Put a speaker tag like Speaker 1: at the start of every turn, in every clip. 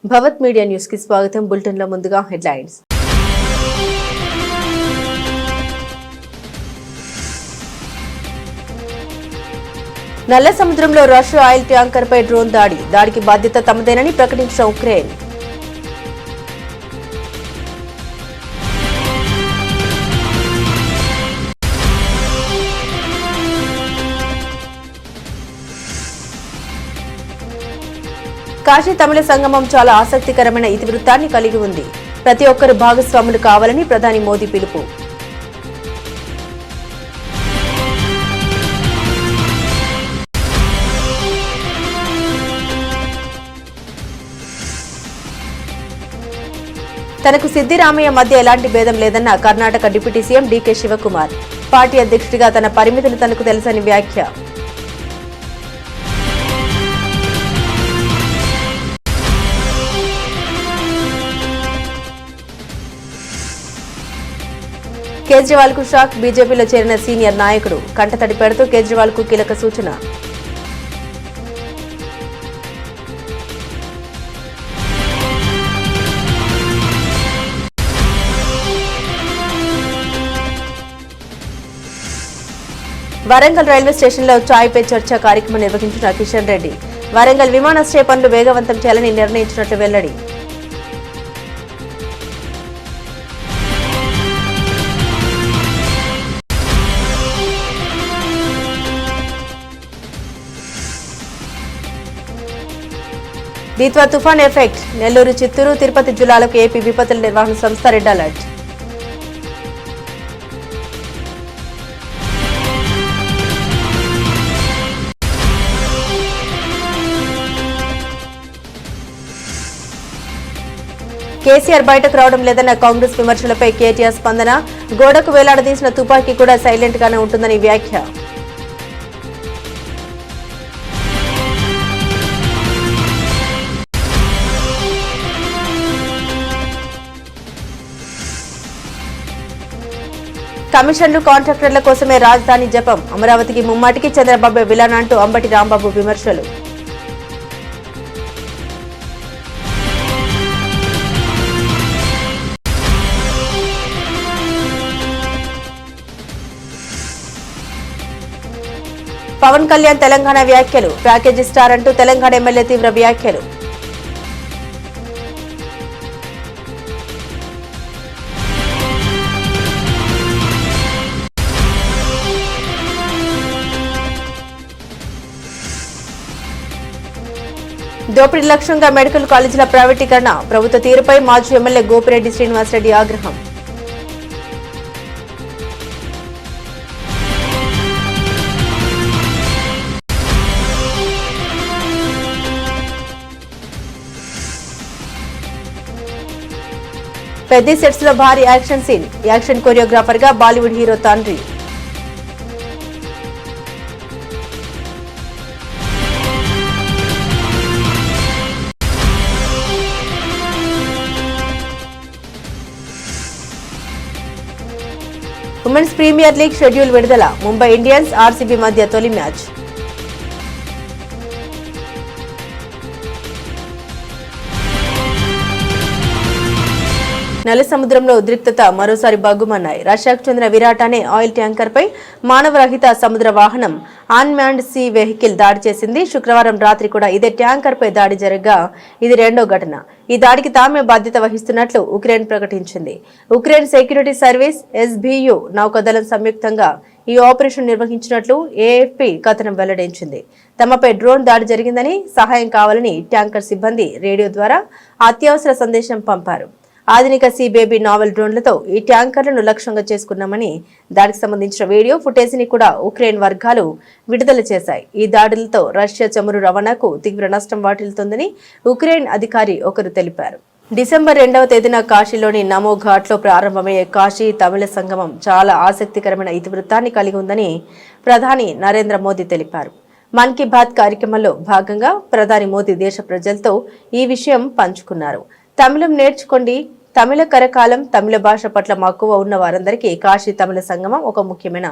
Speaker 1: భవత్ media news కి స్వాగతం. Bulletin లో ముందుగా హెడ్లైన్స్. నల్ల సముద్రంలో రష్యా ఆయిల్ ట్యాంకర్ పై డ్రోన్ దాడికి బాధ్యత తమదేనని ప్రకటించిన ఉక్రెయిన్. కాశీ తమిళ సంగమం చాలా ఆసక్తికరమైన ఇతివృత్తాన్ని కలిగి ఉంది. ప్రతి ఒక్కరు భాగస్వాములు కావాలని ప్రధాని మోదీ పిలుపు. తనకు సిద్దిరామయ్య మధ్య ఎలాంటి భేదం లేదన్న Karnataka deputy CM DK Shivakumar. Party అధ్యక్షుడిగా తన పరిమితులు తనకు తెలుసని వ్యాఖ్య. కేజ్రీవాల్ కు షాక్. బీజేపీలో చేరిన సీనియర్ నాయకుడు కంటతడి పెడుతూ కేజ్రీవాల్ కు కీలక సూచన. వరంగల్ రైల్వే స్టేషన్లో చాయ్ పే చర్చ కార్యక్రమం నిర్వహించిన కిషన్ రెడ్డి. వరంగల్ విమానాశ్రయ పనులు వేగవంతం చేయాలని నిర్ణయించినట్లు వెల్లడి. దీత్వా తుఫాన్ ఎఫెక్ట్. నెల్లూరు, చిత్తూరు, తిరుపతి జిల్లాలకు ఏపీ విపత్తుల నిర్వహణ సంస్థ రెడ్ అలర్ట్. కేసీఆర్ బయటకు రావడం లేదన్న కాంగ్రెస్ విమర్శలపై కేటీఆర్ స్పందన. గోడకు వేలాడదీసిన తుపాకీ కూడా సైలెంట్ గానే ఉంటుందని వ్యాఖ్య. కమిషన్లు, కాంట్రాక్టర్ల కోసమే రాజధాని జపం. అమరావతికి ముమ్మాటికి చంద్రబాబు విలన్ అంటూ అంబటి రాంబాబు విమర్శలు. పవన్ కళ్యాణ్ తెలంగాణ వ్యాఖ్యలు. ప్యాకేజీ స్టార్ అంటూ తెలంగాణ ఎమ్మెల్యే తీవ్ర వ్యాఖ్యలు. దోపిడీ లక్ష్యంగా మెడికల్ కాలేజీల ప్రైవేటీకరణ. ప్రభుత్వ తీరుపై మాజీ ఎమ్మెల్యే గోపిరెడ్డి శ్రీనివాసరెడ్డి ఆగ్రహం. పెద్ద సెట్స్ లో భారీ యాక్షన్ సీన్. యాక్షన్ కొరియోగ్రాఫర్ గా బాలీవుడ్ హీరో తండ్రి. ఉమెన్స్ ప్రీమియర్ లీగ్ షెడ్యూల్ విడుదల. ముంబై ఇండియన్స్, ఆర్సీబీ మధ్య తొలి మ్యాచ్. నల్ల సముద్రంలో ఉద్రిక్తత మరోసారి బగ్గుమన్నాయి. రష్యాకు చెందిన విరాట్ అనే ఆయిల్ ట్యాంకర్ పై మానవరహిత సముద్ర వాహనం అన్మాన్డ్ సీ వెహికల్ దాడి చేసింది. శుక్రవారం రాత్రి కూడా ఇదే ట్యాంకర్ పై దాడి జరగగా ఇది రెండో ఘటన. ఈ దాడికి తామే బాధ్యత వహిస్తున్నట్లు ఉక్రెయిన్ ప్రకటించింది. ఉక్రెయిన్ సెక్యూరిటీ సర్వీస్, ఎస్బీయు నౌకాదళం సంయుక్తంగా ఈ ఆపరేషన్ నిర్వహించినట్లు ఏఎఫ్పీ కథనం వెల్లడించింది. తమపై డ్రోన్ దాడి జరిగిందని, సహాయం కావాలని ట్యాంకర్ సిబ్బంది రేడియో ద్వారా అత్యవసర సందేశం పంపారు. ఆధునిక సీ బేబీ నావెల్ డ్రోన్లతో ఈ ట్యాంకర్లను లక్ష్యంగా చేసుకున్నామని, దానికి సంబంధించిన వీడియో ఫుటేజీని కూడా ఉక్రెయిన్ వర్గాలు విడుదల చేశాయి. ఈ దాడులతో రష్యా చమురు రవాణాకు తీవ్ర నష్టం వాటిల్లుతోందని ఉక్రెయిన్ అధికారి ఒకరు తెలిపారు. డిసెంబర్ 2వ తేదీన కాశీలోని నమో ఘాట్లో ప్రారంభమయ్యే కాశీ తమిళ సంగమం చాలా ఆసక్తికరమైన ఇతివృత్తాన్ని కలిగి ఉందని ప్రధాని నరేంద్ర మోదీ తెలిపారు. మన్ కీ బాత్ కార్యక్రమంలో భాగంగా ప్రధాని మోదీ దేశ ప్రజలతో ఈ విషయం పంచుకున్నారు. తమిళం నేర్చుకోండి, తమిళ కరకాలం, తమిళ భాష పట్ల మక్కువ ఉన్న వారందరికీ కాశీ తమిళ సంగమం ఒక ముఖ్యమైన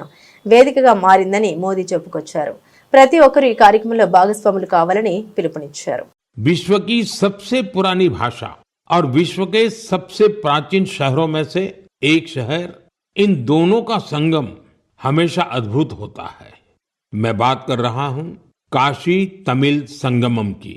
Speaker 1: వేదికగా మారిందని మోదీ చెప్పుకొచ్చారు. ప్రతి ఒక్కరూ ఈ కార్యక్రమంలో భాగస్వాములు కావాలని పిలుపునిచ్చారు.
Speaker 2: विश्व की सबसे पुरानी भाषा और विश्व के सबसे प्राचीन शहरों में से एक शहर, इन दोनों का संगम हमेशा अद्भुत होता है। मैं बात कर रहा हूं काशी तमिल संगमम की।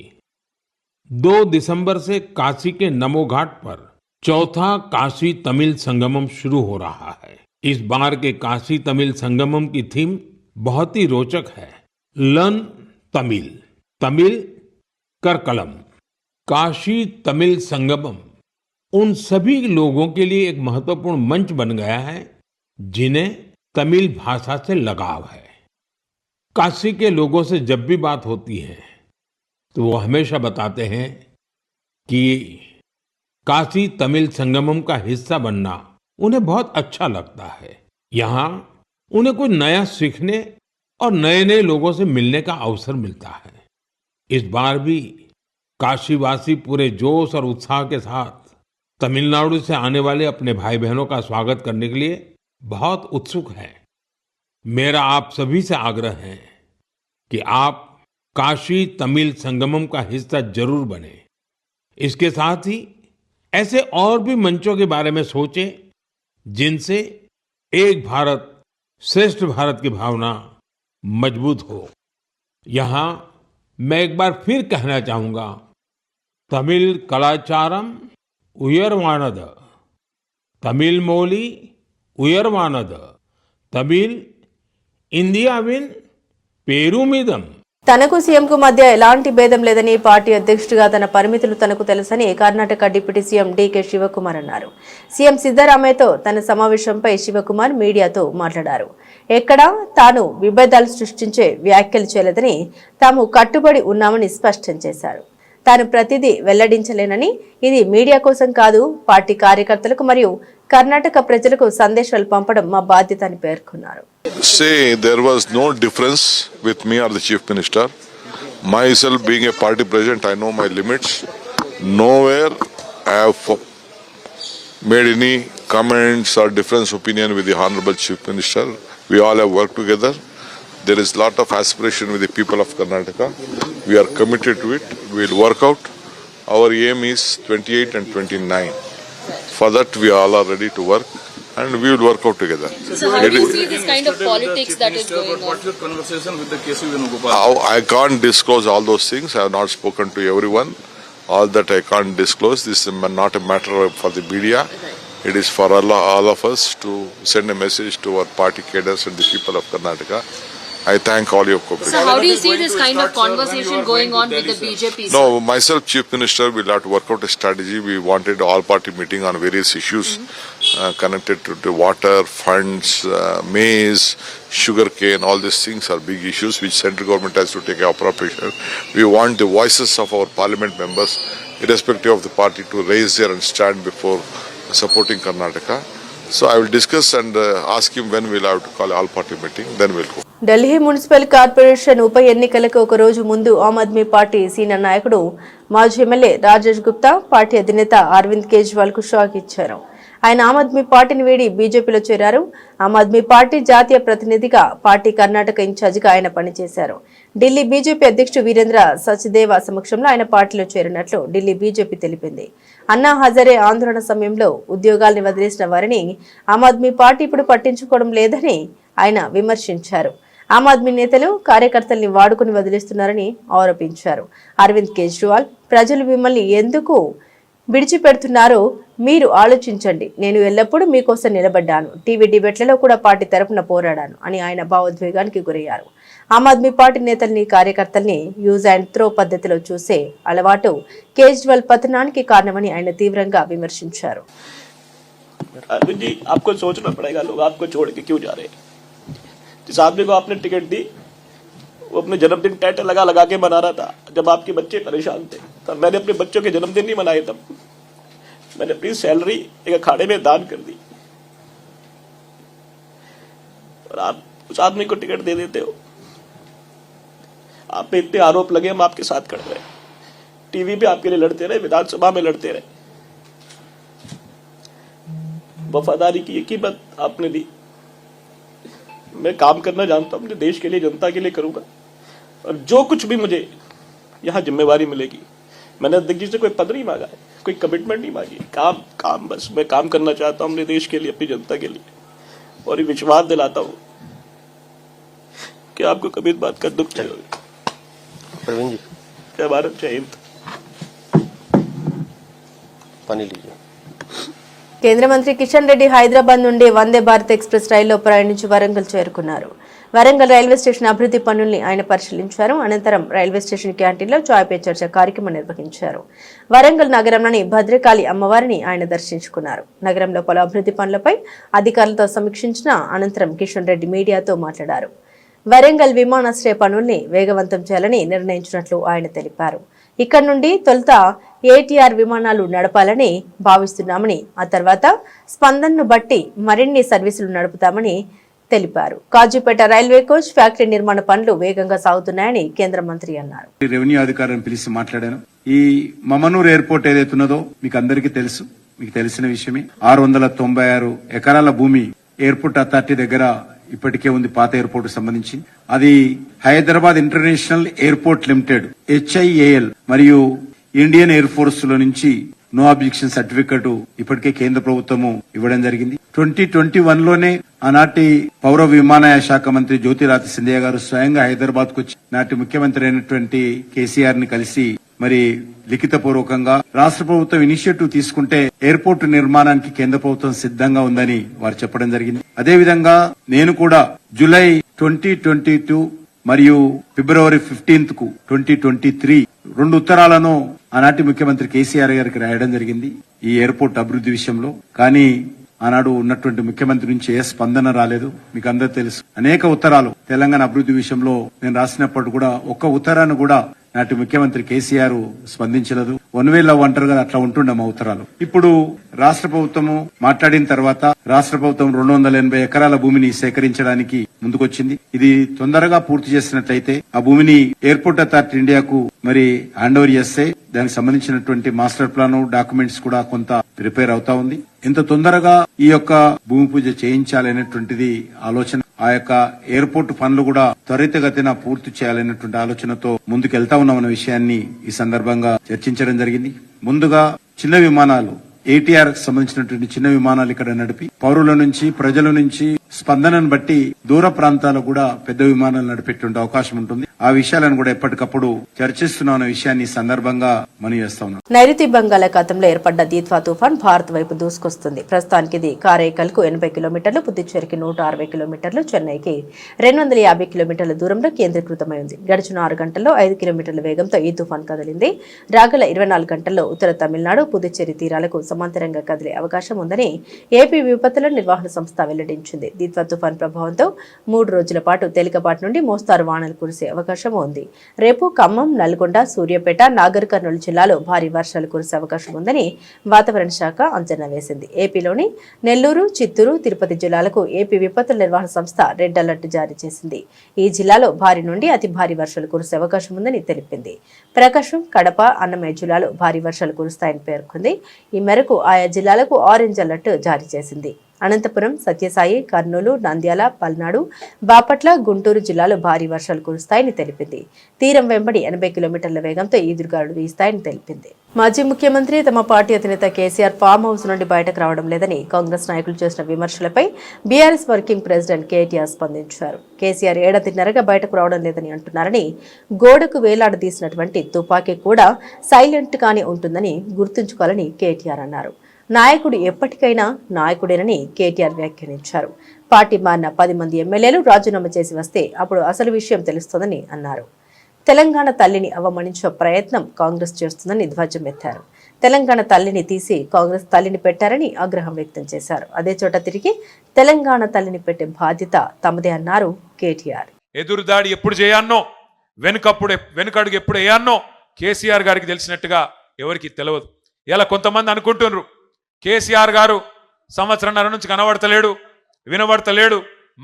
Speaker 2: 2 दिसंबर से काशी के नमो घाट पर चौथा काशी तमिल संगमम शुरू हो रहा है। इस बार के काशी तमिल संगमम की थीम बहुत ही रोचक है। लर्न तमिल, तमिल करकलम। काशी तमिल संगमम उन सभी लोगों के लिए एक महत्वपूर्ण मंच बन गया है जिन्हें तमिल भाषा से लगाव है। काशी के लोगों से जब भी बात होती है तो वो हमेशा बताते हैं कि काशी तमिल संगमम का हिस्सा बनना उन्हें बहुत अच्छा लगता है। यहाँ उन्हें कुछ नया सीखने और नए नए लोगों से मिलने का अवसर मिलता है। इस बार भी काशीवासी पूरे जोश और उत्साह के साथ तमिलनाडु से आने वाले अपने भाई बहनों का स्वागत करने के लिए बहुत उत्सुक हैं। मेरा आप सभी से आग्रह है कि आप काशी तमिल संगमम का हिस्सा जरूर बने। इसके साथ ही ऐसे और भी मंचों के बारे में सोचें जिनसे एक भारत श्रेष्ठ भारत की भावना मजबूत हो। यहाँ मैं एक बार फिर कहना चाहूंगा, तमिल कलाचारम उयर्वानद, तमिल मोली उयर्वानद, तमिल ఇండియావిన్ పేరుమిదం।
Speaker 1: తనకు సీఎంకు మధ్య ఎలాంటి భేదం లేదని పార్టీ అధ్యక్షుడిగా తన పరిమితులు తనకు తెలుసని Karnataka deputy CM DK Shivakumar అన్నారు. సీఎం సిద్ధరామయ్యతో తన సమావేశంపై శివకుమార్ మీడియాతో మాట్లాడారు. ఎక్కడా తాను విభేదాలు సృష్టించే వ్యాఖ్యలు చేయలేదని, తాము కట్టుబడి ఉన్నామని స్పష్టం చేశారు. తాను ప్రతిదీ వెల్లడించలేనని, ఇది మీడియా కోసం కాదు, పార్టీ కార్యకర్తలకు మరియు కర్ణాటక ప్రజలకు సందేశాలు పంపడం మా బాధ్యత అని పేర్కొన్నారు.
Speaker 3: Say there was no difference with me or the chief minister. Myself being a party president, I know my limits. Nowhere I have made any comments or difference opinion with the honorable chief minister. We all have worked together. There is lot of aspiration with the people of Karnataka. We are committed to it. We will work out. Our aim is 28 and 29. For that we all are ready to work and we will work out together.
Speaker 4: So how do you see this kind of politics that is going on?
Speaker 5: What's your conversation with the KC Venugopal?
Speaker 3: I can't disclose all those things. I have not spoken to everyone. All that I can't disclose. This is not a matter for the media. It is for all of us to send a message to our party cadres and the people of Karnataka. I thank all your cooperation.
Speaker 4: So how do you see this kind of conversation going on with the BJP?
Speaker 3: No, myself, Chief Minister, will have to work out a strategy. We wanted all-party meeting on various issues connected to the water, funds, maize, sugarcane. All these things are big issues which central government has to take appropriation. We want the voices of our parliament members, irrespective of the party, to raise there and stand before supporting Karnataka. So I will discuss and ask him when we'll have to call all-party meeting. Then we'll go.
Speaker 1: Delhi municipal corporation ఉప ఎన్నికలకు ఒక రోజు ముందు Aam Aadmi party senior నాయకుడు మాజీ MLA Rajesh Gupta party అధినేత అరవింద్ కేజ్రీవాల్ కు shock ఇచ్చారు. ఆయన ఆమ్ ఆద్మీ పార్టీని వీడి బీజేపీలో చేరారు. ఆమ్ ఆద్మీ పార్టీ జాతీయ ప్రతినిధిగా, పార్టీ కర్ణాటక ఇన్ఛార్జిగా ఆయన పనిచేశారు. ఢిల్లీ బీజేపీ అధ్యక్షుడు వీరేంద్ర సచ్దేవ సమక్షంలో ఆయన పార్టీలో చేరినట్లు ఢిల్లీ బీజేపీ తెలిపింది. అన్నా హజారే ఆందోళన సమయంలో ఉద్యోగాల్ని వదిలేసిన వారిని ఆమ్ ఆద్మీ పార్టీ ఇప్పుడు పట్టించుకోవడం లేదని ఆయన విమర్శించారు. ఆమ్ ఆద్మీ నేతలు కార్యకర్తల్ని వాడుకుని వదిలేస్తున్నారని ఆరోపించారు. అరవింద్ కేజ్రీవాల్, ప్రజలు మిమ్మల్ని ఎందుకు విడిచిపెడుతున్నారో మీరు ఆలోచించండి. నేను ఎల్లప్పుడూ మీకోసం నిలబడ్డాను. టీవీ డిబేట్లలో కూడా పార్టీ తరపున పోరాడాను అని ఆయన భావోద్వేగానికి గురయ్యారు. ఆమ్ ఆద్మీ పార్టీ నేతల్ని, కార్యకర్తల్ని యూజ్ అండ్ త్రో పద్ధతిలో చూసే అలవాటు కేజ్రీవాల్ పతనానికి కారణమని ఆయన తీవ్రంగా విమర్శించారు.
Speaker 6: अरविंद जी, आपको सोचना पड़ेगा, लोग आपको छोड़ के क्यों जा रहे हैं। जिस आदमी को आपने टिकट दी वो अपने जन्मदिन टैटल लगा लगा के मना रहा था जब आपके बच्चे परेशान थे। तब मैंने अपने बच्चों के जन्मदिन नहीं मनाए, तब मैंने अपनी सैलरी एक अखाड़े में दान कर दी और आप उस आदमी को टिकट दे देते हो। आप पे इतने आरोप लगे, हम आपके साथ खड़े रहे, टीवी पे आपके लिए लड़ते रहे, विधानसभा में लड़ते रहे। वफादारी की एक ही बात आपने दी। मैं काम करना जानता हूं, अपने देश के लिए, जनता के लिए करूंगा और जो कुछ भी मुझे यहां जिम्मेवारी मिलेगी मैंने अध्यक्ष जी से कोई पद नहीं मांगा है, कोई कमिटमेंट नहीं मांगी। काम बस मैं काम करना चाहता हूँ अपने देश के लिए, अपनी जनता के लिए, और ये विश्वास दिलाता हूँ कि आपको कभी इस बात का दुख नहीं होगा।
Speaker 7: प्रवीण जी,
Speaker 6: जय भारत, जय हिंद।
Speaker 7: पानी लीजिए।
Speaker 1: కేంద్ర మంత్రి కిషన్ రెడ్డి హైదరాబాద్ నుండి వందే భారత్ ఎక్స్ప్రెస్ రైల్లో ప్రయాణించి వరంగల్ చేరుకున్నారు. వరంగల్ రైల్వే స్టేషన్ అభివృద్ధి పనుల్ని ఆయన పరిశీలించారు. అనంతరం రైల్వే స్టేషన్ క్యాంటీన్లో చాయ్ పే చర్చ కార్యక్రమం నిర్వహించారు. వరంగల్ నగరంలోని భద్రకాళి అమ్మవారిని ఆయన దర్శించుకున్నారు. నగరంలో పలు అభివృద్ధి పనులపై అధికారులతో సమీక్షించిన అనంతరం కిషన్ రెడ్డి మీడియాతో మాట్లాడారు. వరంగల్ విమానాశ్రయ పనుల్ని వేగవంతం చేయాలని నిర్ణయించినట్లు ఆయన తెలిపారు. ఇక్కడ నుండి తొలుత ఏటీఆర్ విమానాలు నడపాలని భావిస్తున్నామని, ఆ తర్వాత స్పందనను బట్టి మరిన్ని సర్వీసులు నడుపుతామని తెలిపారు. కాజీపేట రైల్వే కోచ్ ఫ్యాక్టరీ నిర్మాణ పనులు వేగంగా సాగుతున్నాయని కేంద్ర మంత్రి అన్నారు.
Speaker 8: రెవెన్యూ అధికారులను పిలిచి మాట్లాడాను. ఈ మమనూర్ ఎయిర్పోర్ట్ ఏదైతున్నదో మీకు అందరికీ తెలుసు, మీకు తెలిసిన విషయమే. 696 ఎకరాల భూమి ఎయిర్పోర్ట్ అథారిటీ దగ్గర ఇప్పటికే ఉంది, పాత ఎయిర్పోర్ట్ సంబంధించి. అది Hyderabad international airport limited HIAL మరియు ఇండియన్ ఎయిర్ ఫోర్స్ లో నుంచి నో అబ్జెక్షన్ సర్టిఫికెట్ ఇప్పటికే కేంద్ర ప్రభుత్వము ఇవ్వడం జరిగింది. 2021 లోనే ఆనాటి పౌర విమానయాన శాఖ మంత్రి జ్యోతిరాదిత్య సింధియా గారు స్వయంగా హైదరాబాద్ కు వచ్చి నాటి ముఖ్యమంత్రి అయినటువంటి కేసీఆర్ ని కలిసి మరి లిఖిత పూర్వకంగా రాష్ట్ర ప్రభుత్వం ఇనిషియేటివ్ తీసుకుంటే ఎయిర్పోర్ట్ నిర్మాణానికి కేంద్ర ప్రభుత్వం సిద్ధంగా ఉందని వారు చెప్పడం జరిగింది. అదేవిధంగా నేను కూడా జూలై 2022 మరియు ఫిబ్రవరి 15th కు 2023 2 ఉత్తరాలను ఆనాటి ముఖ్యమంత్రి కేసీఆర్ గారికి రాయడం జరిగింది ఈ ఎయిర్పోర్ట్ అభివృద్ధి విషయంలో. కానీ ఆనాడు ఉన్నటువంటి ముఖ్యమంత్రి నుంచి ఏ స్పందన రాలేదు. మీకు అందరూ తెలుసు, అనేక ఉత్తరాలు తెలంగాణ అభివృద్ధి విషయంలో నేను రాసినప్పుడు కూడా ఒక్క ఉత్తరాన్ని కూడా నాటి ముఖ్యమంత్రి కేసీఆర్ స్పందించలేదు. వన్వేలో ఒంటరిగా అట్లా ఉంటుండే మా ఉత్తరాలు. ఇప్పుడు రాష్ట్ర ప్రభుత్వము మాట్లాడిన తర్వాత రాష్ట్ర ప్రభుత్వం 280 ఎకరాల భూమిని సేకరించడానికి ముందుకొచ్చింది. ఇది తొందరగా పూర్తి చేసినట్లయితే ఆ భూమిని ఎయిర్పోర్ట్ అథారిటీ ఇండియాకు మరి హ్యాండ్ ఓవర్ చేస్తే దానికి సంబంధించినటువంటి మాస్టర్ ప్లాన్ డాక్యుమెంట్స్ కూడా కొంత ప్రిపేర్ అవుతా ఉంది. ఎంత తొందరగా ఈ యొక్క భూమి పూజ చేయించాలనేటువంటిది ఆలోచన. ఆ యొక్క ఎయిర్పోర్ట్ పనులు కూడా త్వరితగతిన పూర్తి చేయాలనేటువంటి ఆలోచనతో ముందుకెళ్తా ఉన్నామన్న విషయాన్ని ఈ సందర్భంగా చర్చించడం జరిగింది. ముందుగా చిన్న విమానాలు ఏటీఆర్ సంబంధించినటువంటి చిన్న విమానాలు ఇక్కడ నడిపి పౌరుల నుంచి ప్రజల నుంచి స్పందనను బట్టి దూర ప్రాంతాలకు కూడా పెద్ద విమానాలు నడిపేటువంటి అవకాశం ఉంటుంది. ఆ విషయాలను కూడా ఎప్పటికప్పుడు చర్చిస్తున్న విషయాన్ని ఈ సందర్భంగా మనవి చేస్తా ఉన్నాం.
Speaker 1: నైరుతి బంగాళాఖాతంలో ఏర్పడ్డ దీత్వా తుఫాన్ భారత్ వైపు దూసుకొస్తుంది. ప్రస్తుతానికి ఇది కారైకల్కు 80 కిలోమీటర్లు, పుదుచ్చేరికి 160 కిలోమీటర్లు, చెన్నైకి 250 కిలోమీటర్ల దూరంలో కేంద్రీకృతమై ఉంది. గడిచిన 6 గంటల్లో 5 కిలోమీటర్ల వేగంతో ఈ తుఫాన్ కదిలింది. రాగల 24 గంటల్లో ఉత్తర తమిళనాడు, పుదుచ్చేరి తీరాలకు సమాంతరంగా కదిలే అవకాశం ఉందని ఏపీ విపత్తుల నిర్వహణ సంస్థ వెల్లడించింది. దీత్వా తుఫాన్ ప్రభావంతో 3 రోజుల పాటు తేలికపాటి నుండి మోస్తారు వానలు కురిసే అవకాశం ఉంది. రేపు ఖమ్మం, నల్గొండ, సూర్యాపేట, నాగర్ కర్నూలు జిల్లాలో భారీ వర్షాలు కురిసే అవకాశం ఉందని వాతావరణ శాఖ అంచనా వేసింది. ఏపీలోని నెల్లూరు, చిత్తూరు, తిరుపతి జిల్లాలకు ఏపీ విపత్తుల నిర్వహణ సంస్థ రెడ్ అలర్ట్ జారీ చేసింది. ఈ జిల్లాలో భారీ నుండి అతి భారీ వర్షాలు కురిసే అవకాశం ఉందని తెలిపింది. ప్రకాశం, కడప, అన్నమయ్య జిల్లాలో భారీ వర్షాలు కురుస్తాయని పేర్కొంది. ఈ మేరకు ఆయా జిల్లాలకు ఆరెంజ్ అలర్ట్ జారీ చేసింది. అనంతపురం, సత్యసాయి, కర్నూలు, నంద్యాల, పల్నాడు, బాపట్ల, గుంటూరు జిల్లాలో భారీ వర్షాలు కురుస్తాయని తెలిపింది. తీరం వెంబడి 80 కిలోమీటర్ల వేగంతో ఈదురుగాలులు వీస్తాయని తెలిపింది. మాజీ ముఖ్యమంత్రి తమ పార్టీ అధినేత కేసీఆర్ ఫామ్ హౌస్ నుండి బయటకు రావడం లేదని కాంగ్రెస్ నాయకులు చేసిన విమర్శలపై బీఆర్ఎస్ వర్కింగ్ ప్రెసిడెంట్ కేటీఆర్ స్పందించారు. కేసీఆర్ ఏడాదిన్నరగా బయటకు రావడం లేదని అంటున్నారని, గోడకు వేలాడదీసినటువంటి తుపాకీ కూడా సైలెంట్ గానే ఉంటుందని గుర్తుంచుకోవాలని కేటీఆర్ అన్నారు. నాయకుడు ఎప్పటికైనా నాయకుడేనని కేటీఆర్ వ్యాఖ్యానించారు. పార్టీ మారిన 10 మంది ఎమ్మెల్యేలు రాజీనామా చేసి వస్తే అప్పుడు అసలు విషయం తెలుస్తుందని అన్నారు. తెలంగాణ తల్లిని అవమానించే ప్రయత్నం కాంగ్రెస్ చేస్తుందని ధ్వజమెత్తారు. తెలంగాణ తల్లిని తీసి కాంగ్రెస్ తల్లిని పెట్టారని ఆగ్రహం వ్యక్తం చేశారు. అదే చోట తిరిగి తెలంగాణ తల్లిని పెట్టే బాధ్యత తమదే అన్నారు కేటీఆర్.
Speaker 9: ఎదురుదాడి ఎప్పుడు చేయాన్నో, వెనుకడుగు ఎప్పుడు వేయాన్నో కేసీఆర్ గారికి తెలిసినట్టుగా ఎవరికి తెలియదు. ఇలా కొంతమంది అనుకుంటున్నారు కేసీఆర్ గారు సంవత్సరంన్నర నుంచి కనబడతలేడు, వినబడతలేడు,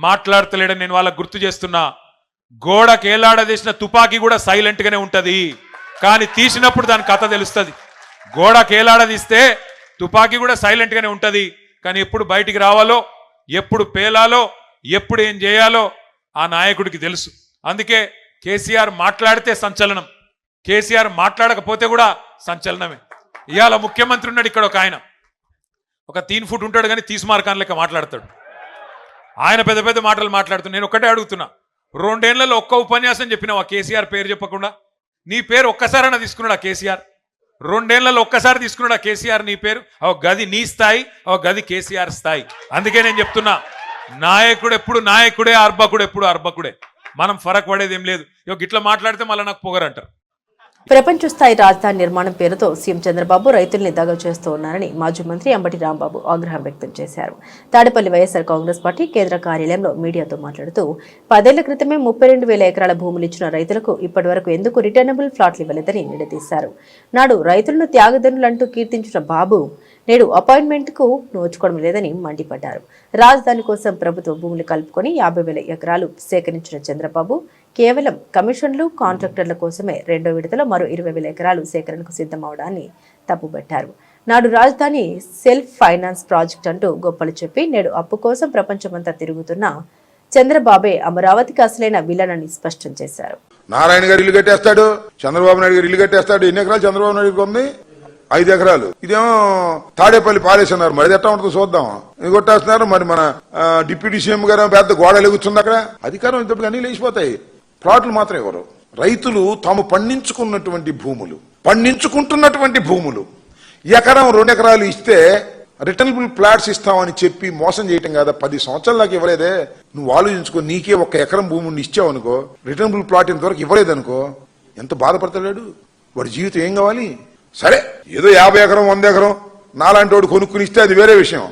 Speaker 9: మాట్లాడతలేడని. నేను వాళ్ళకు గుర్తు చేస్తున్నా, గోడకు ఏలాడదీసిన తుపాకీ కూడా సైలెంట్ గానే ఉంటది, కానీ తీసినప్పుడు దాని కథ తెలుస్తుంది. గోడకు ఏలాడదీస్తే తుపాకీ కూడా సైలెంట్ గానే ఉంటది, కానీ ఎప్పుడు బయటికి రావాలో, ఎప్పుడు పేలాలో, ఎప్పుడు ఏం చేయాలో ఆ నాయకుడికి తెలుసు. అందుకే కేసీఆర్ మాట్లాడితే సంచలనం, కేసీఆర్ మాట్లాడకపోతే కూడా సంచలనమే. ఇవాళ ముఖ్యమంత్రి ఉన్నాడు ఇక్కడ, ఒక ఆయన ఒక 3 ఫుట్ ఉంటాడు కానీ తీస్మార్కాన్ లెక్క మాట్లాడతాడు. ఆయన పెద్ద పెద్ద మాటలు మాట్లాడుతున్నా. నేను ఒకటే అడుగుతున్నా, 2 ఏళ్లలో ఒక్క ఉపన్యాసం చెప్పినావు ఆ కేసీఆర్ పేరు చెప్పకుండా? నీ పేరు ఒక్కసారైనా తీసుకున్నాడు ఆ కేసీఆర్? 2 ఏళ్లలో ఒక్కసారి తీసుకున్నాడు ఆ కేసీఆర్ నీ పేరు? ఒక గది నీ స్థాయి, ఒక గది కేసీఆర్ స్థాయి. అందుకే నేను చెప్తున్నా, నాయకుడు ఎప్పుడు నాయకుడే, అర్భకుడు ఎప్పుడు అర్భకుడే. మనం ఫరక్ పడేది ఏం లేదు. ఇట్లా మాట్లాడితే మళ్ళీ నాకు పొగరంటారు.
Speaker 1: ప్రపంచ స్థాయి రాజధాని నిర్మాణం పేరుతో సీఎం చంద్రబాబు రైతుల్ని దగా చేస్తూ ఉన్నారని మాజీ మంత్రి అంబటి రాంబాబు ఆగ్రహం వ్యక్తం చేశారు. తాడేపల్లి వైఎస్ఆర్ కాంగ్రెస్ పార్టీ కేంద్ర కార్యాలయంలో మీడియాతో మాట్లాడుతూ 10 ఏళ్ల క్రితమే 32,000 ఎకరాల భూములు ఇచ్చిన రైతులకు ఇప్పటి వరకు ఎందుకు రిటర్నబుల్ ప్లాట్లు ఇవ్వలేదని నిలదీశారు. నాడు రైతులను త్యాగదనులంటూ కీర్తించిన బాబు నేడు అపాయింట్మెంట్ కు నోచుకోవడం లేదని మండిపడ్డారు. రాజధాని కోసం ప్రభుత్వ భూములు కలుపుకొని 50,000 ఎకరాలు సేకరించిన చంద్రబాబు కేవలం కమిషన్లు, కాంట్రాక్టర్ల కోసమే 2వ విడతలో మరో 20,000 ఎకరాలు సేకరణకు సిద్ధమవడాన్ని తప్పుబట్టారు. నాడు రాజధాని సెల్ఫ్ ఫైనాన్స్ ప్రాజెక్ట్ అంటూ గొప్పలు చెప్పి నేడు అప్పు కోసం ప్రపంచమంతా తిరుగుతున్న చంద్రబాబే అమరావతికి అసలైన విలనని స్పష్టం చేశారు.
Speaker 10: నారాయణ గారు ఇల్లు కట్టేస్తాడు, చంద్రబాబు నాయుడు గారు ఇల్లు కట్టేస్తాడు. ఎన్ని ఎకరాలు చంద్రబాబు నాయుడు ఉంది? 5 ఎకరాలు. ఇదేమో తాడేపల్లి పాలేస్తున్నారు. మరి ఎట్లా ఉంటుందో చూద్దాం. ఇది కొట్టేస్తున్నారు. మరి మన డిప్యూటీ సీఎం గారు పెద్ద గోడలు ఎగుతుంది అక్కడ. అధికారం ఇంతప్పుడు అన్ని లేచిపోతాయి. ప్లాట్లు మాత్రం ఎవరు? రైతులు తాము పండించుకుంటున్నటువంటి భూములు ఎకరం 2 ఎకరాలు ఇస్తే రిటర్నబుల్ ప్లాట్స్ ఇస్తామని చెప్పి మోసం చేయటం కదా. 10 సంవత్సరాల దాకా ఇవ్వలేదే. నువ్వు ఆలోచించుకో, నీకే 1 ఎకరం భూమిని ఇచ్చావు అనుకో, రిటర్నబుల్ ప్లాట్ ఇంతవరకు ఇవ్వలేదనుకో, ఎంత బాధపడతాడు వాడి జీవితం. ఏం కావాలి? సరే, ఏదో 50 ఎకరం 100 ఎకరం నాలాంటి వాడు కొనుక్కుని ఇస్తే అది వేరే విషయం.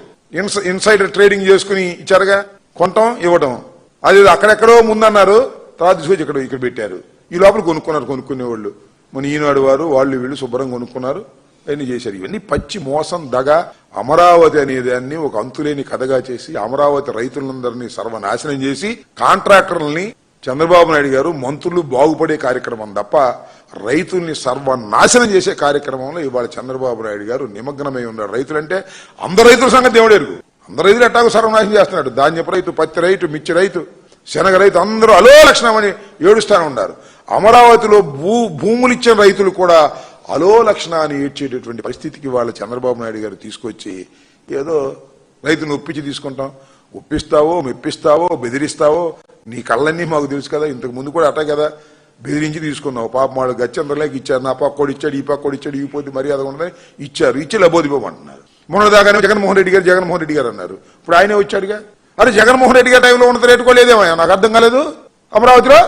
Speaker 10: ఇన్సైడర్ ట్రేడింగ్ చేసుకుని ఇచ్చారుగా, కొనటం ఇవ్వటం. అది అక్కడెక్కడో ముందన్నారు, తర్వాత తీసుకొచ్చి ఇక్కడ పెట్టారు. ఈ లోపల కొనుక్కునేవాళ్ళు మన ఈనాడు వారు, వాళ్ళు వీళ్ళు శుభ్రంగా కొనుక్కున్నారు, అవన్నీ చేశారు. ఇవన్నీ పచ్చి మోసం, దగ. అమరావతి అనేదాన్ని ఒక అంతులేని కథగా చేసి అమరావతి రైతులందరినీ సర్వనాశనం చేసి కాంట్రాక్టర్లని చంద్రబాబు నాయుడు గారు, మంత్రులు బాగుపడే కార్యక్రమం తప్ప రైతుల్ని సర్వనాశనం చేసే కార్యక్రమంలో ఇవాళ చంద్రబాబు నాయుడు గారు నిమగ్నమై ఉన్నారు. రైతులంటే అందరు రైతుల సంగతి దేవుడు ఎరుగు. అందరు రైతులు ఎట్టాగో సర్వనాశనం చేస్తున్నాడు. ధాన్యపు రైతు, పత్తి రైతు, మిర్చి రైతు, శనగ రైతు అందరూ అలో లక్షణమని ఏడుస్తానే ఉన్నారు. అమరావతిలో భూములు ఇచ్చిన రైతులు కూడా అలో లక్షణాన్ని ఏడ్చేటటువంటి పరిస్థితికి వాళ్ళ చంద్రబాబు నాయుడు గారు తీసుకొచ్చి ఏదో రైతును ఒప్పిస్తావో మెప్పిస్తావో బెదిరిస్తావో, నీ కళ్ళన్నీ మాకు తెలుసు కదా. ఇంతకు ముందు కూడా అట్టే కదా బెదిరించి తీసుకున్నావు. పాపం వాళ్ళు గచ్చందరలేక ఇచ్చారు. నా పక్కోడు ఇచ్చాడు, ఈ పక్కోడు ఇచ్చాడు, ఈ పోతే మర్యాద ఉండదని ఇచ్చారు. ఇచ్చి లబోదిపోమంటున్నారు. మొన్నదాకానే జగన్మోహన్ రెడ్డి గారు అన్నారు. ఇప్పుడు ఆయనే వచ్చాడుగా. అరే జగన్మోహన్ రెడ్డి గారి టైంలో ఉన్నది రేటుకోలేదేమయ్యా? నాకు అర్థం కాలేదు. అమరావతిలో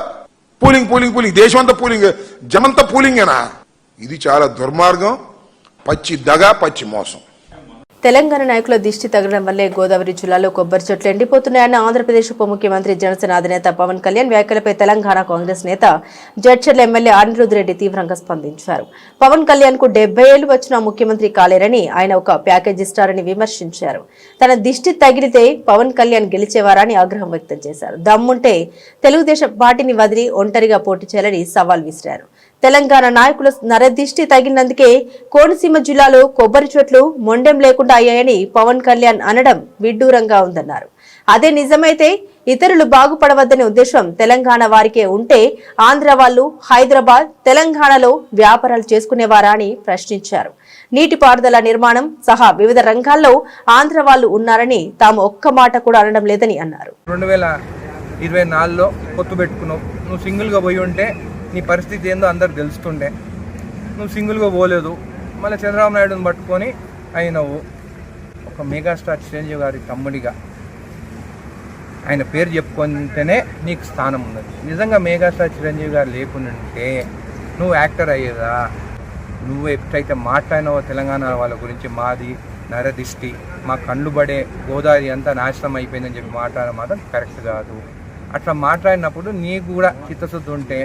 Speaker 10: పూలింగ్ దేశం అంతా పూలింగ్, జనంతా పూలింగేనా? ఇది చాలా దుర్మార్గం, పచ్చి దగ, పచ్చి మోసం.
Speaker 1: తెలంగాణ నాయకుల దిష్టి తగలడం వల్లే గోదావరి జిల్లాలో కొబ్బరి చెట్లు ఎండిపోతున్నాయన్న ఆంధ్రప్రదేశ్ ఉప ముఖ్యమంత్రి జనసేన అధినేత పవన్ కళ్యాణ్ వ్యాఖ్యలపై తెలంగాణ కాంగ్రెస్ నేత జడ్చర్ల ఎమ్మెల్యే అనిరుద్ రెడ్డి తీవ్రంగా స్పందించారు. పవన్ కళ్యాణ్ కు 70 ఏళ్లు వచ్చిన ముఖ్యమంత్రి కాలేరని, ఆయన ఒక ప్యాకేజ్ ఇస్తారని విమర్శించారు. తన దిష్టి తగిలితే పవన్ కళ్యాణ్ గెలిచేవారని ఆగ్రహం వ్యక్తం చేశారు. దమ్ముంటే తెలుగుదేశం పార్టీని వదిలి ఒంటరిగా పోటీ చేయాలని సవాల్ విసిరారు. తెలంగాణ నాయకుల నరదిష్టి తగిలినందుకే కోనసీమ జిల్లాలో కొబ్బరి చెట్లు మొండెం లేకుండా అయ్యాయని పవన్ కళ్యాణ్ అనడం విడ్డూరంగా ఉందన్నారు. అదే నిజమైతే ఇతరులు బాగుపడవద్దనే ఉద్దేశం తెలంగాణ వారికే ఉంటే ఆంధ్ర వాళ్ళు హైదరాబాద్, తెలంగాణలో వ్యాపారాలు చేసుకునేవారా అని ప్రశ్నించారు. నీటిపారుదల నిర్మాణం సహా వివిధ రంగాల్లో ఆంధ్ర వాళ్ళు ఉన్నారని తాము ఒక్క మాట కూడా అనడం లేదని అన్నారు.
Speaker 11: 2024లో పొత్తు పెట్టుకున్నావు. నువ్వు సింగిల్గా పోయి ఉంటే నీ పరిస్థితి ఏందో అందరికి తెలుస్తుండే. నువ్వు సింగిల్గా పోలేదు, మళ్ళీ చంద్రబాబు నాయుడుని పట్టుకొని అయినవు. ఒక మెగాస్టార్ చిరంజీవి గారి తమ్ముడిగా ఆయన పేరు చెప్పుకుంటేనే నీకు స్థానం ఉన్నది. నిజంగా మెగాస్టార్ చిరంజీవి గారు లేకుంటే నువ్వు యాక్టర్ అయ్యేదా? నువ్వు ఎప్పుడైతే మాట్లాడినావో తెలంగాణ వాళ్ళ గురించి, మాది నరదిష్టి, మా కళ్ళు పడే గోదావరి అంతా నాశనం అయిపోయిందని చెప్పి మాట్లాడడం మాత్రం కరెక్ట్ కాదు. అట్లా మాట్లాడినప్పుడు నీకు కూడా చిత్తశుద్ధి ఉంటే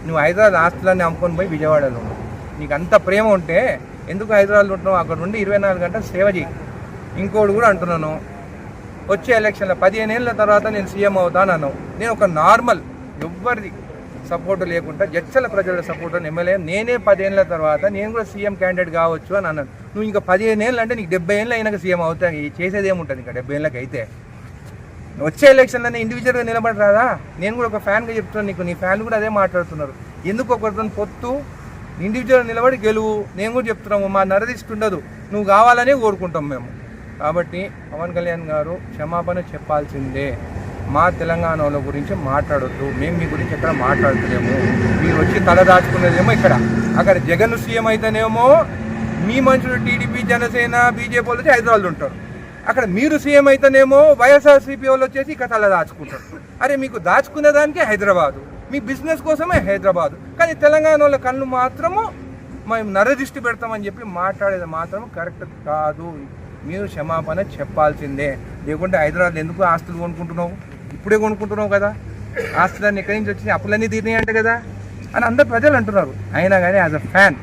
Speaker 11: నువ్వు హైదరాబాద్ ఆస్తులన్నీ అమ్ముకొని పోయి విజయవాడలో ఉన్నావు. నీకు అంత ప్రేమ ఉంటే ఎందుకు హైదరాబాద్లో ఉంటున్నావు? అక్కడ నుండి 24 గంటలు సేవ చేయి. ఇంకోటి కూడా అంటున్నాను, వచ్చే ఎలక్షన్లో 15 ఏళ్ళ తర్వాత నేను సీఎం అవుతాను అన్నావు. నేను ఒక నార్మల్ ఎవ్వరిది సపోర్టు లేకుండా జడ్చల ప్రజల సపోర్టు ఎమ్మెల్యే నేనే 10 ఏళ్ళ తర్వాత నేను కూడా సీఎం క్యాండిడేట్ కావచ్చు అని అన్నాను. నువ్వు ఇంకా 15 ఏళ్ళు అంటే నీకు 70 ఏళ్ళు అయినాక సీఎం అవుతాయి. చేసేది ఏముంటుంది ఇంకా 70 ఏళ్ళకి అయితే? వచ్చే ఎలక్షన్లోనే ఇండివిజువల్గా నిలబడి రాదా? నేను కూడా ఒక ఫ్యాన్గా చెప్తున్నాను నీకు, నీ ఫ్యాన్లు కూడా అదే మాట్లాడుతున్నారు. ఎందుకు ఒకరితో పొత్తు? ఇండివిజువల్ నిలబడి గెలువు. నేను కూడా చెప్తున్నాము, మా నరదిష్టి ఉండదు, నువ్వు కావాలనే కోరుకుంటాం మేము. కాబట్టి పవన్ కళ్యాణ్ గారు క్షమాపణ చెప్పాల్సిందే. మా తెలంగాణలో గురించి మాట్లాడొద్దు, మేము మీ గురించి ఎక్కడ మాట్లాడుతున్నాము. మీరు వచ్చి తల దాచుకునేదేమో ఇక్కడ, అక్కడ జగన్ సీఎం అయితేనేమో మీ మనుషులు టీడీపీ, జనసేన, బీజేపీ వాళ్ళు వచ్చి హైదరాబాద్ ఉంటారు. అక్కడ మీరు సీఎం అయితేనేమో వైఎస్ఆర్సీపీ వాళ్ళు వచ్చేసి ఇక్కడ తల దాచుకుంటారు. అరే మీకు దాచుకునే దానికే హైదరాబాదు, మీ బిజినెస్ కోసమే హైదరాబాదు. కానీ తెలంగాణ వాళ్ళ కళ్ళు మాత్రము మేము నరదృష్టి పెడతామని చెప్పి మాట్లాడేది మాత్రం కరెక్ట్ కాదు. మీరు క్షమాపణ చెప్పాల్సిందే. లేకుంటే హైదరాబాద్ ఎందుకు ఆస్తులు కొనుక్కుంటున్నావు, ఇప్పుడే కొనుక్కుంటున్నావు కదా, ఆస్తులన్నీ ఎక్కడి నుంచి వచ్చినాయి, అప్పులన్నీ తీరినాయి అంట కదా అని అందరు ప్రజలు అంటున్నారు. అయినా కానీ యాజ్ అ ఫ్యాన్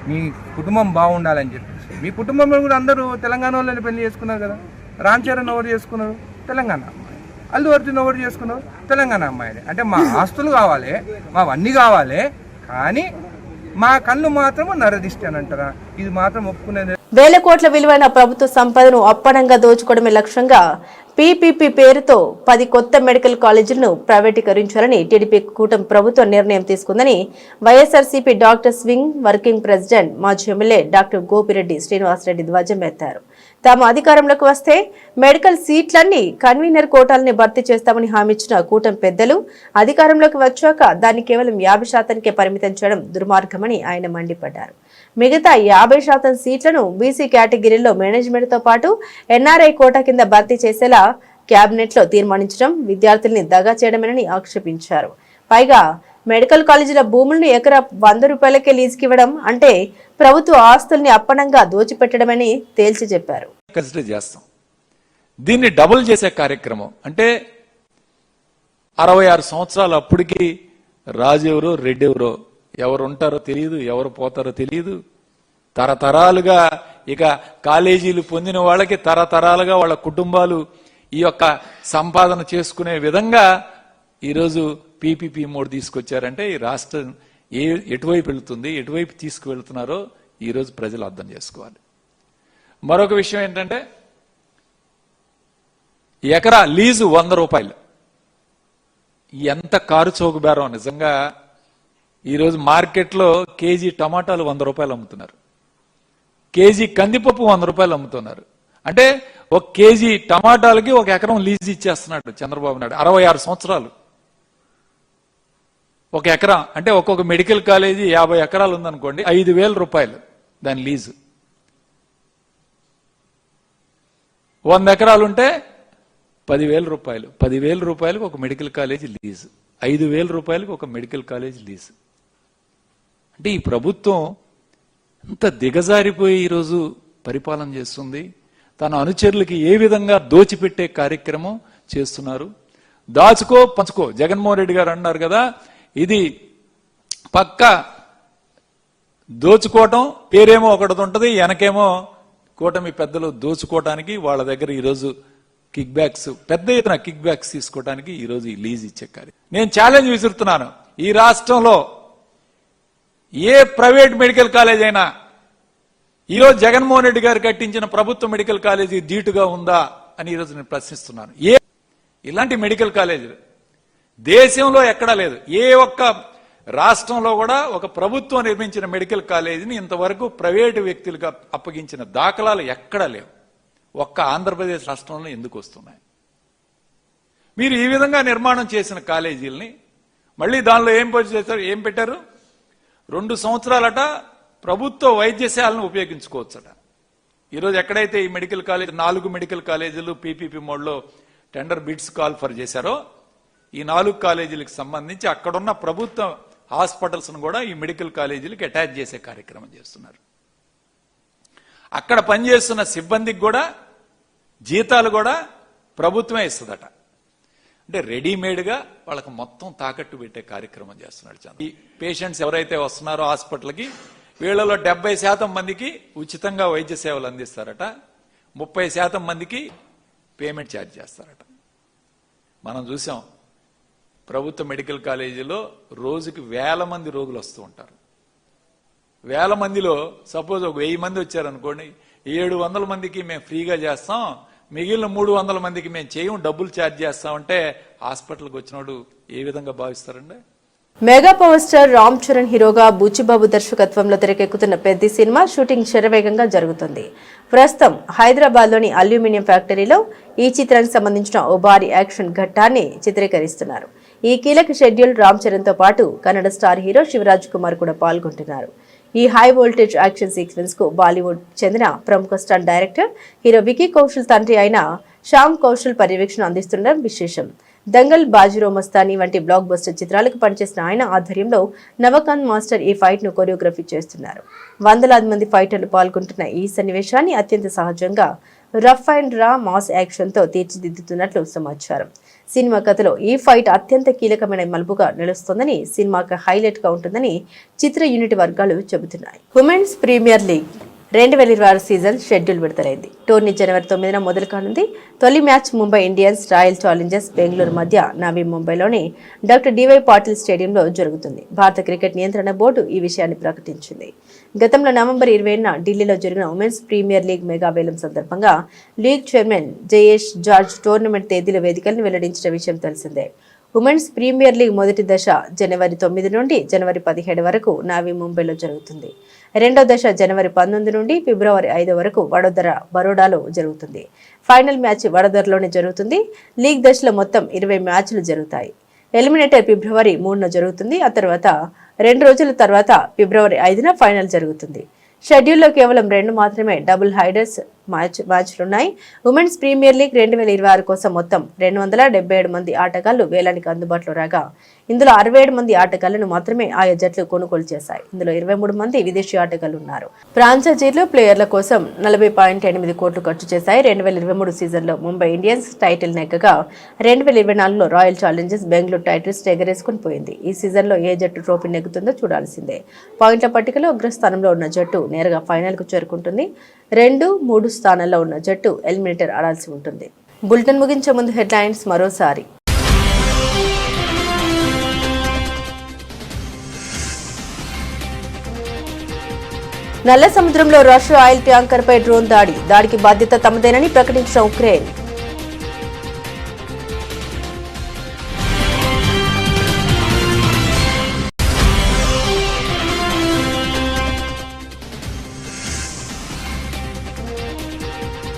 Speaker 11: మీ కుటుంబం బాగుండాలని చెప్పి, మీ కుటుంబంలో కూడా అందరూ తెలంగాణ వాళ్ళని పెళ్లి చేసుకున్నారు కదా. రామ్ చరణ్ ఎవరు చేసుకున్నారు, తెలంగాణ అమ్మాయి. అల్లు అర్జున్ ఎవరు చేసుకున్నారు, తెలంగాణ అమ్మాయిని. అంటే మా ఆస్తులు కావాలి, మావన్నీ కావాలి, కానీ మా కళ్ళు మాత్రం నరదిష్టి అని అంటారా? ఇది మాత్రం ఒప్పుకునేది.
Speaker 1: వేల కోట్ల విలువైన ప్రభుత్వ సంపదను అప్పనంగా దోచుకోవడమే లక్ష్యంగా పీపీపీ పేరుతో 10 కొత్త మెడికల్ కాలేజీలను ప్రైవేటీకరించాలని టీడీపీ కూటమి ప్రభుత్వం నిర్ణయం తీసుకుందని YSRCP doctors wing working president మాజీ ఎమ్మెల్యే డాక్టర్ గోపిరెడ్డి శ్రీనివాసరెడ్డి ధ్వజం ఎత్తారు. తాము అధికారంలోకి వస్తే మెడికల్ సీట్లన్నీ కన్వీనర్ కోటాలని భర్తీ చేస్తామని హామీ ఇచ్చిన కూటమి పెద్దలు అధికారంలోకి వచ్చాక దాన్ని కేవలం 50% పరిమితం చేయడం దుర్మార్గమని ఆయన మండిపడ్డారు. మిగతా 50% సీట్లను బీసీ కేటగిరీలో మేనేజ్మెంట్ తో పాటు ఎన్ఆర్ఐ కోటా కింద భర్తీ చేసేలా కేబినెట్ లో తీర్మానించడం విద్యార్థుల్ని దగా చేయడమేనని ఆక్షేపించారు. పైగా మెడికల్ కాలేజీల భూములను ఎకరా 100 రూపాయలకే లీజుకివ్వడం అంటే ప్రభుత్వ ఆస్తుల్ని అప్పనంగా దోచిపెట్టడమని తేల్చి చెప్పారు.
Speaker 12: దీన్ని డబుల్ చేసే కార్యక్రమం అంటే 66 సంవత్సరాలు అప్పటికి రాజు ఎవరో రెడ్డి ఎవరో, ఎవరు ఉంటారో తెలియదు, ఎవరు పోతారో తెలియదు. తరతరాలుగా ఇక కాలేజీలు పొందిన వాళ్ళకి తరతరాలుగా వాళ్ళ కుటుంబాలు ఈ యొక్క సంపాదన చేసుకునే విధంగా ఈరోజు పీపీపీ మోడ్ తీసుకొచ్చారంటే ఈ రాష్ట్రం ఎటువైపు వెళుతుంది, ఎటువైపు తీసుకువెళ్తున్నారో ఈరోజు ప్రజలు అర్థం చేసుకోవాలి. మరొక విషయం ఏంటంటే ఎకరా లీజు 100 రూపాయలు. ఎంత కారు చౌక బేరం. నిజంగా ఈరోజు మార్కెట్లో కేజీ టమాటాలు 100 రూపాయలు అమ్ముతున్నారు, కేజీ కందిపప్పు 100 రూపాయలు అమ్ముతున్నారు. అంటే ఒక కేజీ టమాటాలకి 1 ఎకరం లీజు ఇచ్చేస్తున్నాడు చంద్రబాబు నాయుడు. 66 సంవత్సరాలు 1 ఎకరా అంటే ఒక్కొక్క మెడికల్ కాలేజీ 50 ఎకరాలు ఉందనుకోండి, 5,000 రూపాయలు దాని లీజు. 100 ఎకరాలుంటే 10,000 రూపాయలు. 10,000 రూపాయలకు ఒక మెడికల్ కాలేజీ లీజు, 5,000 రూపాయలకు ఒక మెడికల్ కాలేజీ లీజు. అంటే ఈ ప్రభుత్వం అంత దిగజారిపోయి ఈరోజు పరిపాలన చేస్తుంది. తన అనుచరులకి ఏ విధంగా దోచిపెట్టే కార్యక్రమం చేస్తున్నారు. దాచుకో పంచుకో. జగన్మోహన్ రెడ్డి గారు అన్నారు కదా, ఇది పక్క దోచుకోవటం, పేరేమో ఒకటి ఉంటది, వెనకేమో కూటమి పెద్దలు దోచుకోవటానికి వాళ్ళ దగ్గర ఈరోజు కిక్ బ్యాక్స్, పెద్ద ఎత్తున కిక్ బ్యాక్స్ తీసుకోవడానికి ఈరోజు ఈ లీజ్ ఇచ్చే కార్యం. నేను ఛాలెంజ్ విసురుతున్నాను, ఈ రాష్ట్రంలో ఏ ప్రైవేట్ మెడికల్ కాలేజ్ అయినా ఈరోజు జగన్మోహన్ రెడ్డి గారు కట్టించిన ప్రభుత్వ మెడికల్ కాలేజీ ధీటుగా ఉందా అని ఈరోజు నేను ప్రశ్నిస్తున్నాను. ఇలాంటి మెడికల్ కాలేజీలు దేశంలో ఎక్కడా లేదు. ఏ ఒక్క రాష్ట్రంలో కూడా ఒక ప్రభుత్వం నిర్మించిన మెడికల్ కాలేజీని ఇంతవరకు ప్రైవేటు వ్యక్తులుగా అప్పగించిన దాఖలాలు ఎక్కడా లేవు. ఒక్క ఆంధ్రప్రదేశ్ రాష్ట్రంలో ఎందుకు వస్తున్నాయి? మీరు ఈ విధంగా నిర్మాణం చేసిన కాలేజీలని మళ్ళీ దానిలో ఏం పెట్టారు? 2 సంవత్సరాలట ప్రభుత్వ వైద్యశాలను ఉపయోగించుకోవచ్చట. ఈరోజు ఎక్కడైతే ఈ మెడికల్ కాలేజ్ 4 మెడికల్ కాలేజీలు పీపీపీ మోడ్లో టెండర్ బిడ్స్ కాల్ ఫర్ చేశారో, ఈ 4 కాలేజీలకు సంబంధించి అక్కడున్న ప్రభుత్వ హాస్పిటల్స్ ను కూడా ఈ మెడికల్ కాలేజీలకు అటాచ్ చేసే కార్యక్రమం చేస్తున్నారు. అక్కడ పనిచేస్తున్న సిబ్బందికి కూడా జీతాలు కూడా ప్రభుత్వమే ఇస్తుందట. అంటే రెడీమేడ్ గా వాళ్ళకి మొత్తం తాకట్టు పెట్టే కార్యక్రమం చేస్తున్నాడు. ఈ పేషెంట్స్ ఎవరైతే వస్తున్నారో హాస్పిటల్కి, వీళ్ళలో 70% మందికి ఉచితంగా వైద్య సేవలు అందిస్తారట, 30% మందికి పేమెంట్ ఛార్జ్ చేస్తారట. మనం చూసాం ప్రభుత్వ మెడికల్ కాలేజీలో రోజుకి 1000 మంది రోగులు వస్తూ ఉంటారు. 1000 మందిలో సపోజ్ ఒక 1000 మంది వచ్చారనుకోండి, 700 మందికి మేము ఫ్రీగా చేస్తాం, మిగిలిన 300 మందికి మేము చేయం, డబ్బులు ఛార్జ్ చేస్తామంటే హాస్పిటల్కి వచ్చినోడు ఏ విధంగా భావిస్తారండి?
Speaker 1: Mega power star Ram Charan హీరోగా బుచ్చిబాబు దర్శకత్వంలో తెరకెక్కుతున్న పెద్ద సినిమా షూటింగ్ శరవేగంగా జరుగుతుంది. ప్రస్తుతం హైదరాబాద్లోని అల్యూమినియం ఫ్యాక్టరీలో ఈ చిత్రానికి సంబంధించిన ఓ భారీ యాక్షన్ ఘట్టాన్ని చిత్రీకరిస్తున్నారు. ఈ కీలక షెడ్యూల్ రామ్ చరణ్ తో పాటు కన్నడ స్టార్ హీరో శివరాజ్ కుమార్ కూడా పాల్గొంటున్నారు. ఈ హై వోల్టేజ్ యాక్షన్ సీక్వెన్స్ కు బాలీవుడ్ చెందిన ప్రముఖ stunt director hero Vicky Kaushal తండ్రి అయిన శ్యామ్ కౌశల్ పర్యవేక్షణ అందిస్తుండడం విశేషం. దంగల్, బాజీరో మస్తానీ వంటి బ్లాక్ బస్టర్ చిత్రాలకు పనిచేసిన ఆయన ఆధ్వర్యంలో నవకాంత్ మాస్టర్ ఈ ఫైట్ ను కొరియోగ్రఫీ చేస్తున్నారు. వందలాది మంది ఫైటర్లు పాల్గొంటున్న ఈ సన్నివేశాన్ని అత్యంత సహజంగా రఫ్ అండ్ రా మాస్ యాక్షన్ తో తీర్చిదిద్దుతున్నట్లు సమాచారం. సినిమా కథలో ఈ ఫైట్ అత్యంత కీలకమైన మలుపుగా నిలుస్తోందని, సినిమాకి హైలైట్ గా ఉంటుందని చిత్ర యూనిట్ వర్గాలు చెబుతున్నాయి. Women's premier league 2026 season schedule విడుదలైంది. టోర్నీ జనవరి 9న మొదలు కానుంది. తొలి match Mumbai Indians royal Challengers Bengaluru మధ్య నవీ ముంబైలోని డాక్టర్ డివై పాటిల్ స్టేడియంలో జరుగుతుంది. భారత క్రికెట్ నియంత్రణ బోర్డు ఈ విషయాన్ని ప్రకటించింది. గతంలో నవంబర్ 20న ఢిల్లీలో జరిగిన ఉమెన్స్ ప్రీమియర్ లీగ్ మెగా వేలం సందర్భంగా league chairman Jayesh George tournament తేదీల వేదికలను వెల్లడించిన విషయం తెలిసిందే. ఉమెన్స్ ప్రీమియర్ లీగ్ మొదటి దశ జనవరి 9 నుండి జనవరి 17 వరకు నావీ ముంబైలో జరుగుతుంది. రెండో దశ జనవరి 19 నుండి ఫిబ్రవరి 5 వరకు బరోడాలో జరుగుతుంది. ఫైనల్ మ్యాచ్ వడోదరలోనే జరుగుతుంది. లీగ్ దశలో మొత్తం 20 మ్యాచ్లు జరుగుతాయి. ఎలిమినేటర్ ఫిబ్రవరి 3న జరుగుతుంది. ఆ తర్వాత 2 రోజుల తర్వాత ఫిబ్రవరి 5న ఫైనల్ జరుగుతుంది. షెడ్యూల్లో కేవలం 2 మాత్రమే డబుల్ హైడర్స్ మ్యాచ్లున్నాయి. ఉమెన్స్ ప్రీమియర్ లీగ్ 2026 కోసం మొత్తం 277 మంది ఆటగాళ్లు వేలానికి అందుబాటులో రాగా, ఇందులో 67 మంది ఆటగాళ్లను మాత్రమే ఆయా జట్లు కొనుగోలు చేశాయి. ఇందులో 23 మంది విదేశీ ఆటగాళ్లు ఉన్నారు. ఫ్రాంచైజీలు ప్లేయర్ల కోసం 40.8 కోట్లు ఖర్చు చేశాయి. 2023 సీజన్లో ముంబై ఇండియన్స్ టైటిల్ నెగ్గగా 2024లో రాయల్ ఛాలెంజర్స్ బెంగళూరు టైటిల్స్ ఎగరేసుకుని పోయింది. ఈ సీజన్లో ఏ జట్టు ట్రోఫీ నెగ్గుతుందో చూడాల్సిందే. పాయింట్ల పట్టికలో అగ్రస్థానంలో ఉన్న జట్టు నేరుగా ఫైనల్ కు చేరుకుంటుంది. 2, 3 స్థానాల్లో ఉన్న జట్టు ఎలిమినేటర్ ఆడాల్సి ఉంటుంది. బులెటిన్ ముగించే ముందు హెడ్లైన్స్ మరోసారి. నల్ల సముద్రంలో రష్యా ఆయిల్ ట్యాంకర్ పై డ్రోన్ దాడికి బాధ్యత తమదేనని ప్రకటించిన ఉక్రెయిన్.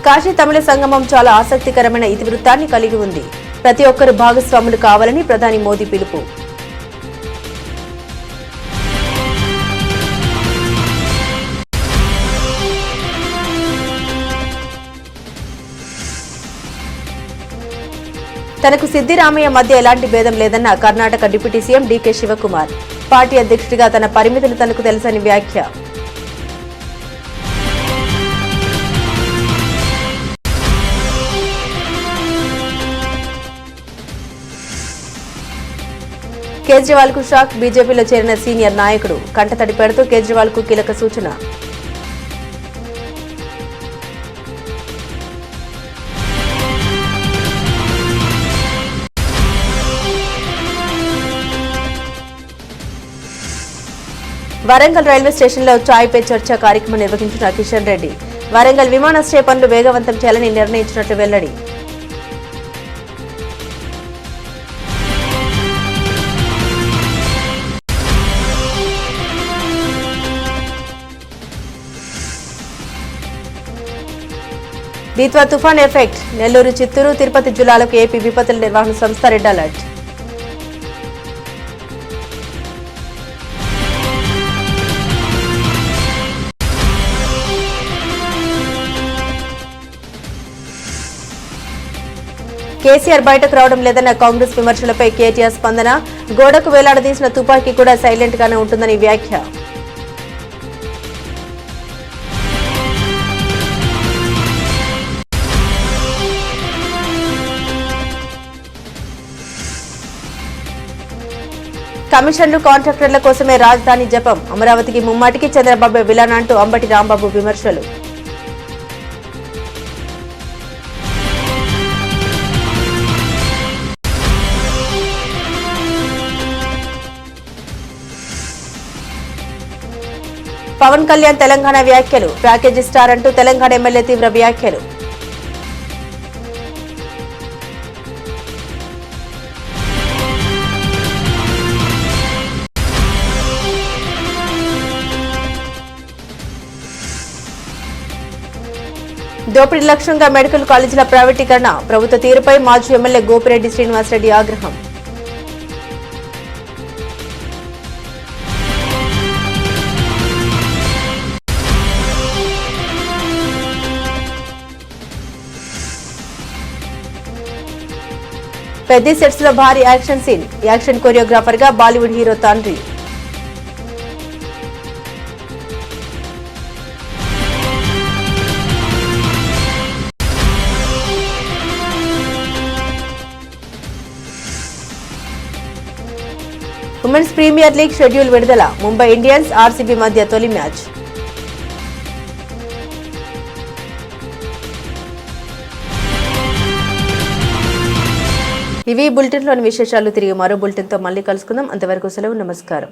Speaker 1: కాశీ తమిళ సంగమం చాలా ఆసక్తికరమైన ఇతివృత్తాన్ని కలిగి ఉంది. ప్రతి ఒక్కరు భాగస్వాములు కావాలని ప్రధాని మోదీ పిలుపు. తనకు సిద్దిరామయ్య మధ్య ఎలాంటి భేదం లేదన్న Karnataka deputy CM DK Shivakumar. Party అధ్యక్షుడిగా తన పరిమితులు తనకు తెలుసని వ్యాఖ్య. కేజ్రీవాల్ కు షాక్. బీజేపీలో చేరిన సీనియర్ నాయకుడు కంటతడి పెడుతూ కేజ్రీవాల్ కు కీలక సూచన. వరంగల్ రైల్వే స్టేషన్లో చాయ్ పే చర్చ కార్యక్రమం నిర్వహించిన కిషన్ రెడ్డి. వరంగల్ విమానాశ్రయ పనులు వేగవంతం చేయాలని నిర్ణయించినట్లు వెల్లడి. దీత్వా తుఫాన్ ఎఫెక్ట్. నెల్లూరు, చిత్తూరు, తిరుపతి జిల్లాలకు ఏపీ విపత్తుల నిర్వహణ సంస్థ రెడ్ అలర్ట్. కేసీఆర్ బయటకు రావడం లేదన్న కాంగ్రెస్ విమర్శలపై కేటీఆర్ స్పందన. గోడకు వేలాడదీసిన తుపాకీ కూడా సైలెంట్ గానే ఉంటుందని వ్యాఖ్య. కమిషన్లు, కాంట్రాక్టర్ల కోసమే రాజధాని జపం. అమరావతికి ముమ్మాటికి చంద్రబాబు విలన్ అంటూ అంబటి రాంబాబు విమర్శలు. పవన్ కళ్యాణ్ తెలంగాణ వ్యాఖ్యలు. ప్యాకేజీ స్టార్ అంటూ తెలంగాణ ఎమ్మెల్యే తీవ్ర వ్యాఖ్యలు. దోపిడీ లక్ష్యంగా మెడికల్ కాలేజీల ప్రైవేటీకరణ, ప్రభుత్వ తీరుపై మాజీ ఎమ్మెల్యే గోపిరెడ్డి శ్రీనివాసరెడ్డి ఆగ్రహం. పెద్ద సెట్స్ లో భారీ యాక్షన్ సీన్, యాక్షన్ కొరియోగ్రాఫర్ గా బాలీవుడ్ హీరో తండ్రి. ఉమెన్స్ ప్రీమియర్ లీగ్ షెడ్యూల్ విడుదల, ముంబై ఇండియన్స్ ఆర్సీబీ మధ్య తొలి మ్యాచ్. ఇవి బులెటిన్లోని విశేషాలు. తిరిగి మరో బులెటిన్తో మళ్ళీ కలుసుకుందాం. అంతవరకు సెలవు, నమస్కారం.